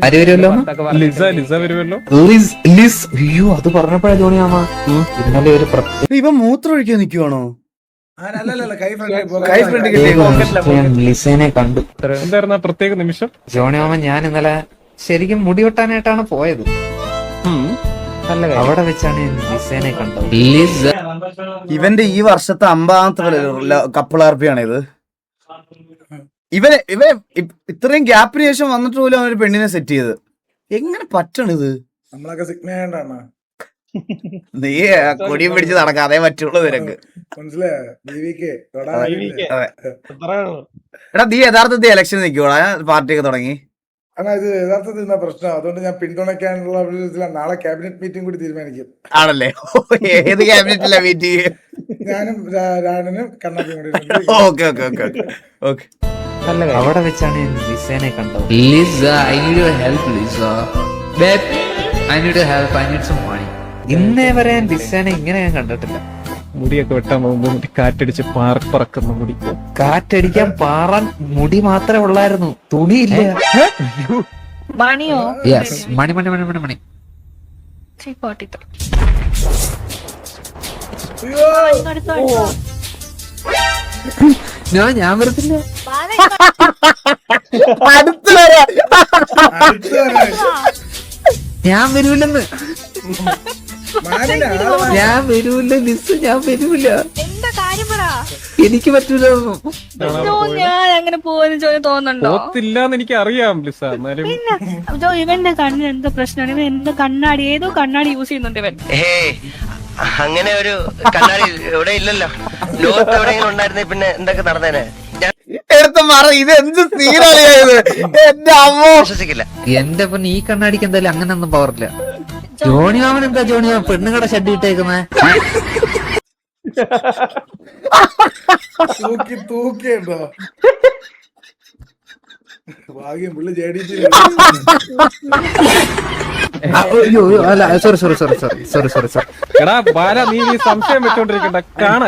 ആര് വരുമല്ലോ? ലിസ വരുമല്ലോ. അയ്യോ, അത് പറഞ്ഞപ്പോഴാ ജോണിയാമ ഇന്നലെ ഒരു ഇവൻ മൂത്രം ഒഴിക്കാൻ നിക്കുവാണോ? ലിസേനെ കണ്ടു. എന്തായിരുന്നു ആ പ്രത്യേക നിമിഷം? ജോണിയാമ ഞാൻ ഇന്നലെ ശരിക്കും മുടി വെട്ടാനായിട്ടാണ് പോയത്. അവിടെ വെച്ചാണ് ഞാൻ ലിസേനെ കണ്ടത്. ഇവന്റെ ഈ വർഷത്തെ 50ാമത്തെ കപ്പിളാർപ്പിയാണ് ഇത്. ഇവനെ ഇത്രയും ഗ്യാപ്പിന് ശേഷം വന്നിട്ട് പോലും അവനൊരു പെണ്ണിനെ സെറ്റ് ചെയ്ത് എങ്ങനെ പറ്റണിത്? നമ്മളൊക്കെ സിഗ്നേണ്ടാണ്. നീ കൊടിയും പിടിച്ച് നടക്കാതെ പറ്റുള്ളൂ നിനക്ക്. എടാ നീ യഥാർത്ഥത്തിൽ ഇലക്ഷൻ നിൽക്കുവാ? പാർട്ടിയൊക്കെ തുടങ്ങി ഇത് യഥാർത്ഥത്തിൽ പ്രശ്നം. അതുകൊണ്ട് ഞാൻ പിന്തുണയ്ക്കാനുള്ള നാളെ ക്യാബിനറ്റ് മീറ്റിംഗ് കൂടി തീരുമാനിക്കും. ആണല്ലേ? ഏത് ക്യാബിനറ്റിലാ മീറ്റിംഗ്? ഞാനും രാണനും കണ്ണാപ്പിയും കൂടി. Okay okay okay okay. അവിടെ വെച്ചാണ് ഞാൻ ലിസേനെ കണ്ടത്. Lisa, I need your help. Lisa, babe, I need your help. I need some money. ഇന്നേ വരെ ഞാൻ ലിസേനെ ഇങ്ങനെ ഞാൻ കണ്ടിട്ടില്ല. മുടിയൊക്കെ വെട്ടാൻ പോകുമ്പോ കാറ്റടിച്ച് പറക്കുന്ന മുടി. കാറ്റടിക്കാൻ പാറാൻ മുടി മാത്രമേ ഉള്ളായിരുന്നു, തുണിയില്ല. മണിയോ? യെസ്, മണി മണി മണി മണി മണി. ഞാൻ വരത്തില്ല. ഞാൻ വരൂലെന്ന്. ഞാൻ വരൂല്ല ലിസ്, ഞാൻ വരൂല. എന്താ കാര്യം പറ. എനിക്ക് പറ്റൂല. ഞാൻ അങ്ങനെ പോകുന്ന തോന്നുന്നുണ്ടോ? പോത്തില്ലാന്ന് എനിക്ക് അറിയാം ലിസ. എന്നാലും ഇവന്റെ കണ്ണിന് എന്താ പ്രശ്നമാണ്? ഇവൻ എന്താ കണ്ണാടി, ഏതോ കണ്ണാടി യൂസ് ചെയ്യുന്നുണ്ട് ഇവൻ. അങ്ങനെ ഒരു കണ്ണാടി ഇവിടെ ഇല്ലല്ലോ. ലോകത്ത് എവിടെയെങ്കിലും ഉണ്ടായിരുന്നേ പിന്നെ എന്തൊക്കെ നടന്നേനെ. എടുത്ത മാറ. ഇത് എന്ത് സീനാളിയായത് എന്റെ അമ്മ. വിശ്വസിക്കില്ല. എന്റെ പിന്നെ ഈ കണ്ണാടിക്ക് എന്തായാലും അങ്ങനെ ഒന്നും പവറില്ല. ജോണിമാമൻ എന്താ ജോണിമാമൻ പെണ്ണുകട ഷഡ് ഇട്ടേക്കുന്നേ? തൂക്കിയുണ്ടോ? ഭാഗ്യം പുള്ളി ജെഡിസി. അല്ല, സോറി. എടാ ബാല, നീ സംശയം വെച്ചോണ്ടിരിക്കണ്ട. കാണ